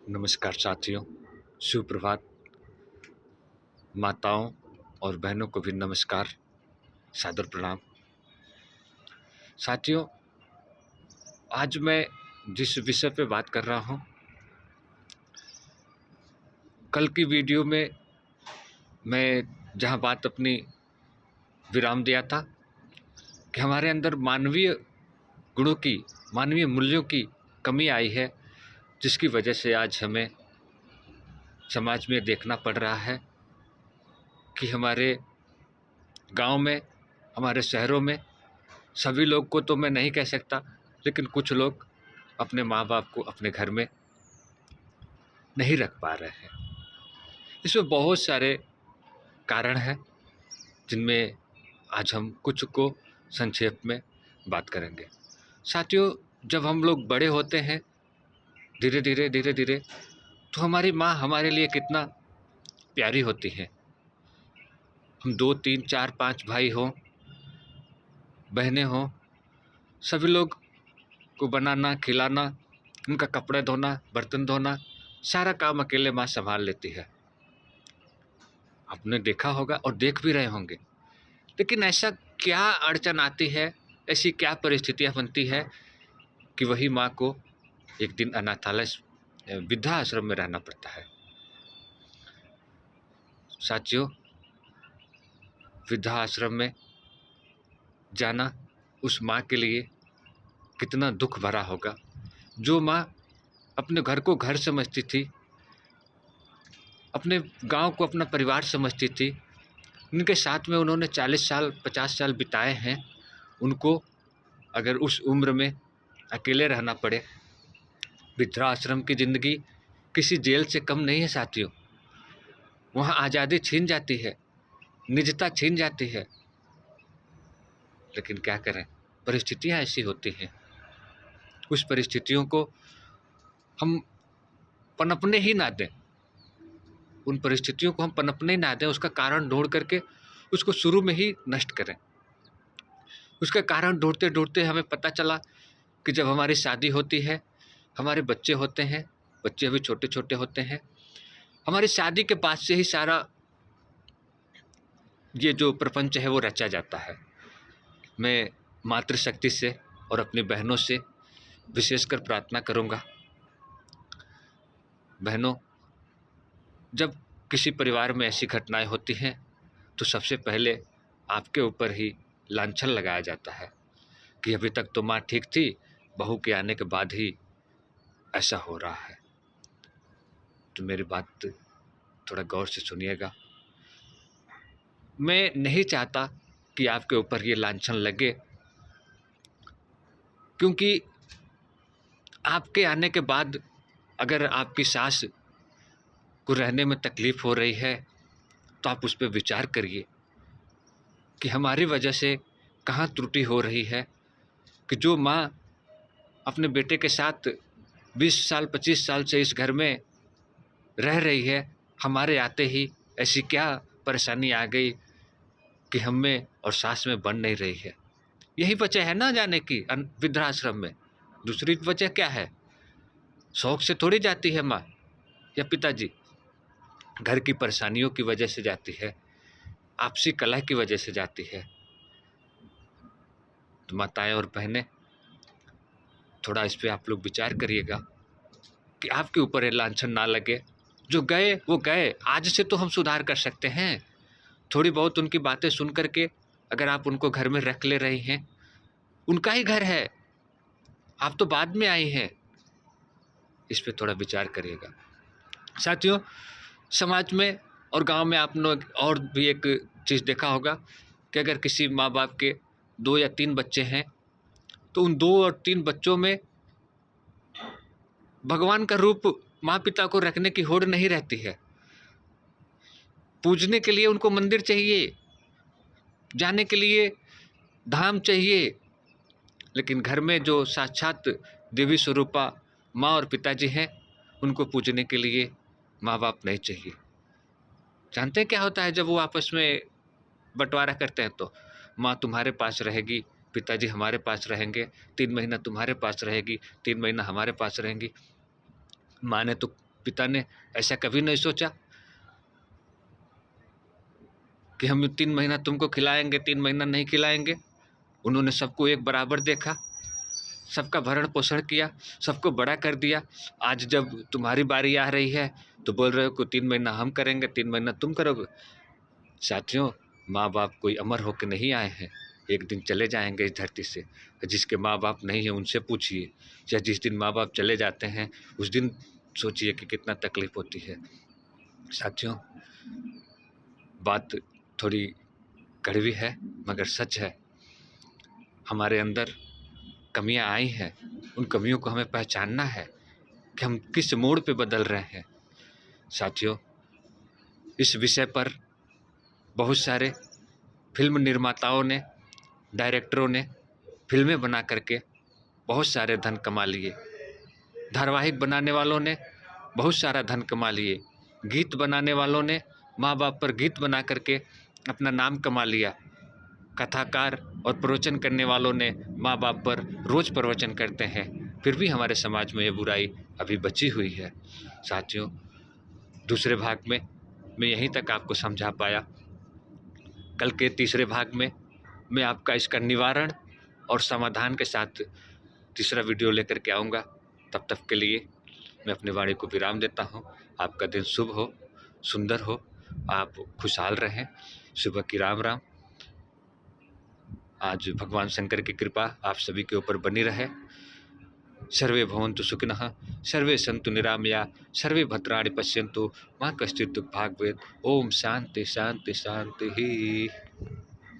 नमस्कार साथियों, सुप्रभात। माताओं और बहनों को भी नमस्कार, सादर प्रणाम। साथियों, आज मैं जिस विषय पे बात कर रहा हूँ, कल की वीडियो में मैं जहाँ बात अपनी विराम दिया था कि हमारे अंदर मानवीय गुणों की, मानवीय मूल्यों की कमी आई है, जिसकी वजह से आज हमें समाज में देखना पड़ रहा है कि हमारे गांव में, हमारे शहरों में सभी लोग को तो मैं नहीं कह सकता, लेकिन कुछ लोग अपने माँ बाप को अपने घर में नहीं रख पा रहे हैं। इसमें बहुत सारे कारण हैं, जिनमें आज हम कुछ को संक्षेप में बात करेंगे। साथियों, जब हम लोग बड़े होते हैं धीरे धीरे तो हमारी माँ हमारे लिए कितना प्यारी होती है। हम 2, 3, 4, 5 भाई हों, बहनें हों, सभी लोग को बनाना, खिलाना, उनका कपड़े धोना, बर्तन धोना, सारा काम अकेले माँ संभाल लेती है। आपने देखा होगा और देख भी रहे होंगे। लेकिन ऐसा क्या अड़चन आती है, ऐसी क्या परिस्थितियाँ बनती है कि वही माँ को एक दिन अनाथालय, वृद्धाश्रम में रहना पड़ता है। साथियों, वृद्धाश्रम में जाना उस माँ के लिए कितना दुख भरा होगा। जो माँ अपने घर को घर समझती थी, अपने गांव को अपना परिवार समझती थी, उनके साथ में उन्होंने 40 साल 50 साल बिताए हैं, उनको अगर उस उम्र में अकेले रहना पड़े। वृद्धाश्रम की ज़िंदगी किसी जेल से कम नहीं है साथियों। वहाँ आज़ादी छीन जाती है, निजता छीन जाती है, लेकिन क्या करें, परिस्थितियाँ ऐसी होती हैं। उस परिस्थितियों को हम पनपने ही ना दें, उन परिस्थितियों को हम पनपने ना दें, उसका कारण ढूंढ करके उसको शुरू में ही नष्ट करें। उसका कारण ढूंढते ढूंढते हमें पता चला कि जब हमारी शादी होती है, हमारे बच्चे होते हैं, बच्चे अभी छोटे छोटे होते हैं, हमारी शादी के बाद से ही सारा ये जो प्रपंच है वो रचा जाता है। मैं मातृशक्ति से और अपनी बहनों से विशेषकर प्रार्थना करूँगा, बहनों, जब किसी परिवार में ऐसी घटनाएं होती हैं तो सबसे पहले आपके ऊपर ही लांछन लगाया जाता है कि अभी तक तो माँ ठीक थी, बहू के आने के बाद ही ऐसा हो रहा है। तो मेरी बात थोड़ा गौर से सुनिएगा। मैं नहीं चाहता कि आपके ऊपर ये लांछन लगे, क्योंकि आपके आने के बाद अगर आपकी सास को रहने में तकलीफ़ हो रही है तो आप उस पर विचार करिए कि हमारी वजह से कहाँ त्रुटि हो रही है कि जो माँ अपने बेटे के साथ 20 साल 25 साल से इस घर में रह रही है, हमारे आते ही ऐसी क्या परेशानी आ गई कि हम में और सास में बन नहीं रही है। यही वजह है ना जाने की वृद्धाश्रम में। दूसरी वजह क्या है? शौक से थोड़ी जाती है माँ या पिताजी, घर की परेशानियों की वजह से जाती है, आपसी कलह की वजह से जाती है। तो माताएं और बहनें, थोड़ा इस पे आप लोग विचार करिएगा कि आपके ऊपर ये लांछन ना लगे। जो गए वो गए, आज से तो हम सुधार कर सकते हैं। थोड़ी बहुत उनकी बातें सुन करके अगर आप उनको घर में रख ले रही हैं, उनका ही घर है, आप तो बाद में आई हैं। इस पे थोड़ा विचार करिएगा। साथियों, समाज में और गांव में आपने और भी एक चीज़ देखा होगा कि अगर किसी माँ बाप के 2 या 3 बच्चे हैं तो उन 2 और 3 बच्चों में भगवान का रूप माँ पिता को रखने की होड़ नहीं रहती है। पूजने के लिए उनको मंदिर चाहिए, जाने के लिए धाम चाहिए, लेकिन घर में जो साक्षात देवी स्वरूपा माँ और पिताजी हैं, उनको पूजने के लिए माँ बाप नहीं चाहिए। जानते हैं क्या होता है जब वो आपस में बंटवारा करते हैं? तो माँ तुम्हारे पास रहेगी, पिताजी हमारे पास रहेंगे, 3 महीना तुम्हारे पास रहेगी, 3 महीना हमारे पास रहेंगी। माँ ने तो पिता ने ऐसा कभी नहीं सोचा कि हम 3 महीना तुमको खिलाएंगे, 3 महीना नहीं खिलाएंगे। उन्होंने सबको एक बराबर देखा, सबका भरण पोषण किया, सबको बड़ा कर दिया। आज जब तुम्हारी बारी आ रही है तो बोल रहे हो कि 3 महीना हम करेंगे, 3 महीना तुम करोगे। साथियों, माँ बाप कोई अमर होकर नहीं आए हैं, एक दिन चले जाएंगे इस धरती से। जिसके माँ बाप नहीं है उनसे पूछिए, या जिस दिन माँ बाप चले जाते हैं उस दिन सोचिए कि कितना तकलीफ होती है। साथियों, बात थोड़ी कड़वी है मगर सच है। हमारे अंदर कमियां आई हैं, उन कमियों को हमें पहचानना है कि हम किस मोड़ पे बदल रहे हैं। साथियों, इस विषय पर बहुत सारे फिल्म निर्माताओं ने, डायरेक्टरों ने फिल्में बना करके बहुत सारे धन कमा लिए। धारावाहिक बनाने वालों ने बहुत सारा धन कमा लिए। गीत बनाने वालों ने माँ बाप पर गीत बना करके अपना नाम कमा लिया। कथाकार और प्रवचन करने वालों ने माँ बाप पर रोज प्रवचन करते हैं, फिर भी हमारे समाज में ये बुराई अभी बची हुई है। साथियों, दूसरे भाग में मैं यहीं तक आपको समझा पाया। कल के तीसरे भाग में मैं आपका इसका निवारण और समाधान के साथ तीसरा वीडियो लेकर के आऊँगा। तब तक के लिए मैं अपनी वाणी को विराम देता हूँ। आपका दिन शुभ हो, सुंदर हो, आप खुशहाल रहें। सुबह की राम राम। आज भगवान शंकर की कृपा आप सभी के ऊपर बनी रहे। सर्वे भवन्तु सुखिनः, सर्वे सन्तु निरामया, सर्वे भद्राणि पश्यन्तु, मा कश्चित् दुःखभाग् भवेत्। ओम शांति शांति शांति ही।